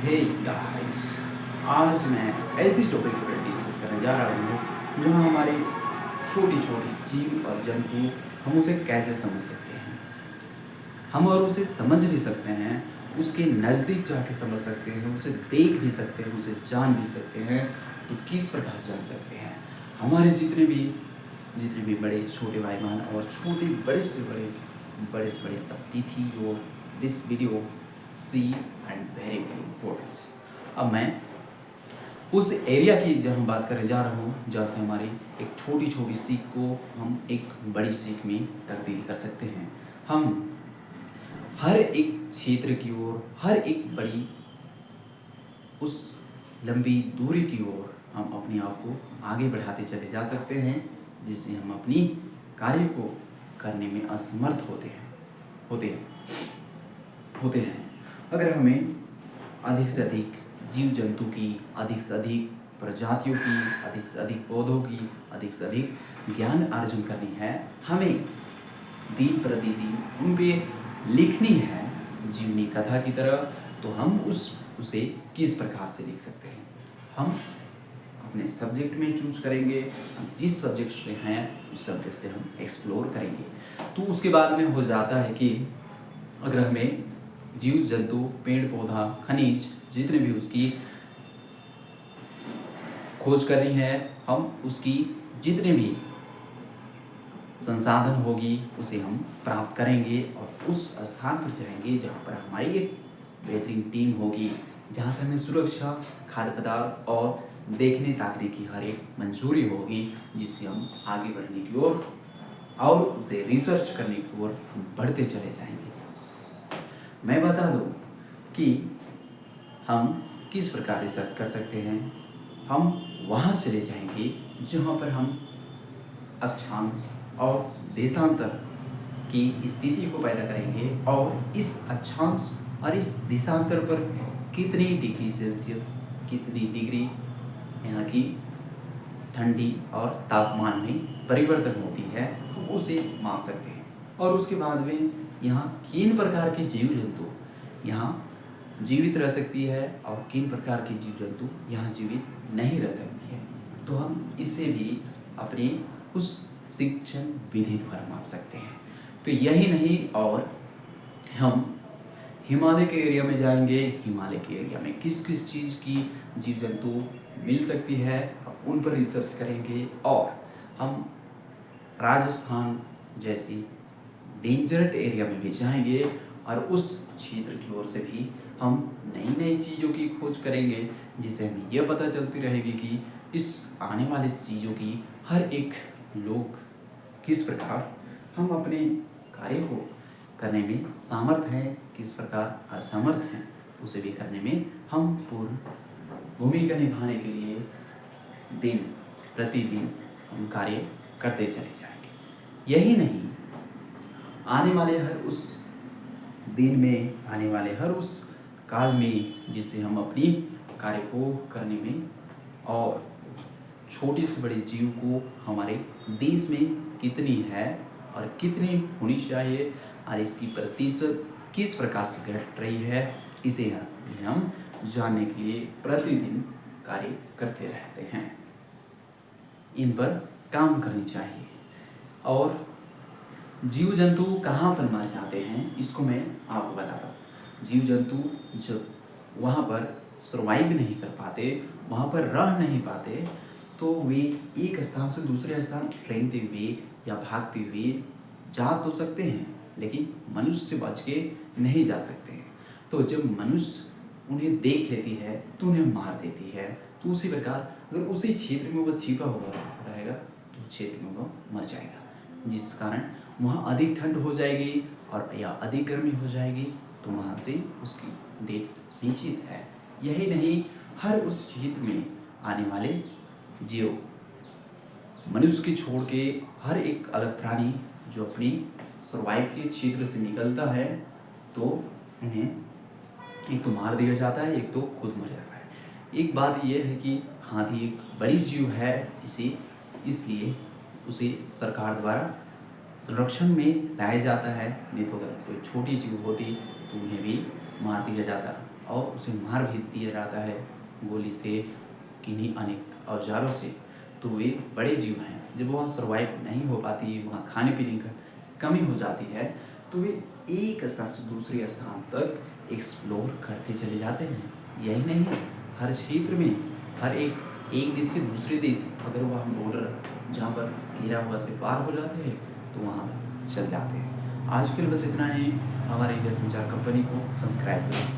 Hey guys, आज मैं ऐसी टॉपिक पर डिस्कस करने जा रहा हूँ जहाँ हमारे छोटी छोटी जीव और जंतु हम उसे कैसे समझ सकते हैं। हम और उसे समझ भी सकते हैं, उसके नज़दीक जाके समझ सकते हैं, उसे देख भी सकते हैं, उसे जान भी सकते हैं। तो किस प्रकार जान सकते हैं? हमारे जितने भी बड़े छोटे भाई बहन और छोटे बड़े से बड़े अतिथि और this video see and very very important. अब मैं उस एरिया की जब हम बात करने जा रहा हूँ जहाँ से हमारी एक छोटी छोटी सीख को हम एक बड़ी सीख में तब्दील कर सकते हैं। हम हर एक क्षेत्र की ओर, हर एक बड़ी उस लंबी दूरी की ओर हम अपने आप को आगे बढ़ाते चले जा सकते हैं, जिससे हम अपनी कार्य को करने में असमर्थ होते हैं। अगर हमें अधिक से अधिक जीव जंतु की, अधिक से अधिक प्रजातियों की, अधिक से अधिक पौधों की, अधिक से अधिक ज्ञान अर्जन करनी है, हमें दिन प्रतिदिन उन पे लिखनी है जीवनी कथा की तरह, तो हम उसे किस प्रकार से लिख सकते हैं? हम अपने सब्जेक्ट में चूज करेंगे। हम जिस सब्जेक्ट से हैं उस सब्जेक्ट से हम एक्सप्लोर करेंगे। तो उसके बाद में हो जाता है कि अगर हमें जीव जंतु, पेड़ पौधा, खनिज जितने भी उसकी खोज करनी है, हम उसकी जितने भी संसाधन होगी उसे हम प्राप्त करेंगे और उस स्थान पर जाएंगे जहाँ पर हमारी एक बेहतरीन टीम होगी, जहाँ से हमें सुरक्षा, खाद्य पदार्थ और देखने ताकने की हर एक मंजूरी होगी, जिससे हम आगे बढ़ने की ओर और उसे रिसर्च करने की ओर हम बढ़ते चले जाएंगे। मैं बता दूं कि हम किस प्रकार रिसर्च कर सकते हैं। हम वहाँ चले जाएंगे जहाँ पर हम अक्षांश और देशांतर की स्थिति को पैदा करेंगे और इस अक्षांश और इस देशांतर पर कितनी डिग्री सेल्सियस, कितनी डिग्री यहाँ की ठंडी और तापमान में परिवर्तन होती है, हम उसे माप सकते हैं। और उसके बाद में यहाँ किन प्रकार के जीव जंतु यहाँ जीवित रह सकती है और किन प्रकार के जीव जंतु यहाँ जीवित नहीं रह सकती है, तो हम इससे भी अपने उस शिक्षण विधि द्वारा माप सकते हैं। तो यही नहीं, और हम हिमालय के एरिया में जाएंगे। हिमालय के एरिया में किस किस चीज़ की जीव जंतु मिल सकती है, हम उन पर रिसर्च करेंगे। और हम राजस्थान जैसी डेंजरस एरिया में भी जाएंगे और उस क्षेत्र की ओर से भी हम नई नई चीज़ों की खोज करेंगे, जिससे हमें यह पता चलती रहेगी कि इस आने वाली चीज़ों की हर एक लोग किस प्रकार हम अपने कार्य को करने में सामर्थ हैं, किस प्रकार असमर्थ हैं, उसे भी करने में हम पूर्ण भूमिका निभाने के लिए दिन प्रतिदिन हम कार्य करते चले जाएंगे। यही नहीं, आने वाले हर उस दिन में, आने वाले हर उस काल में, जिससे हम अपनी कार्य को करने में और छोटी से बड़ी जीव को हमारे देश में कितनी है और कितनी होनी चाहिए और इसकी प्रतिशत किस प्रकार से घट रही है, इसे हम जानने के लिए प्रतिदिन कार्य करते रहते हैं। इन पर काम करनी चाहिए। और जीव जंतु कहाँ पर मर जाते हैं, इसको मैं आपको बताता हूँ। जीव जंतु जब वहाँ पर सर्वाइव नहीं कर पाते, वहाँ पर रह नहीं पाते, तो वे एक स्थान से दूसरे स्थान रेंगते हुए या भागते हुए जा तो सकते हैं, लेकिन मनुष्य से बच के नहीं जा सकते हैं। तो जब मनुष्य उन्हें देख लेती है तो उन्हें मार देती है। तो उसी प्रकार अगर उसी क्षेत्र में वो छिपा हुआ रहेगा तो उस क्षेत्र में वो मर जाएगा, जिस कारण वहाँ अधिक ठंड हो जाएगी और या अधिक गर्मी हो जाएगी, तो वहाँ से उसकी डेथ निश्चित है। यही नहीं, हर उस क्षेत्र में आने वाले जीव, मनुष्य के छोड़ के हर एक अलग प्राणी जो अपनी सर्वाइव के क्षेत्र से निकलता है, तो उन्हें एक तो मार दिया जाता है, एक तो खुद मर जाता है। एक बात यह है कि हाथी एक बड़ी जीव है, इसलिए उसे सरकार द्वारा संरक्षण में लाया जाता है, नहीं तो अगर कोई छोटी जीव होती तो उन्हें भी मार दिया जाता और उसे मार भी दिया जाता है गोली से, किन्हीं अनेक औजारों से, तो वे बड़े जीव हैं। जब वहाँ सर्वाइव नहीं हो पाती, वहाँ खाने पीने की कमी हो जाती है, तो वे एक स्थान से दूसरे स्थान तक एक्सप्लोर करते चले जाते हैं। यही नहीं, हर क्षेत्र में, हर एक देश से दूसरे देश, अगर वह बॉर्डर जहाँ पर घिरा हुआ से पार हो जाते हैं तो वहाँ चल जाते हैं। आज के लिए बस इतना ही। हमारे इंडिया संचार कंपनी को सब्सक्राइब करें।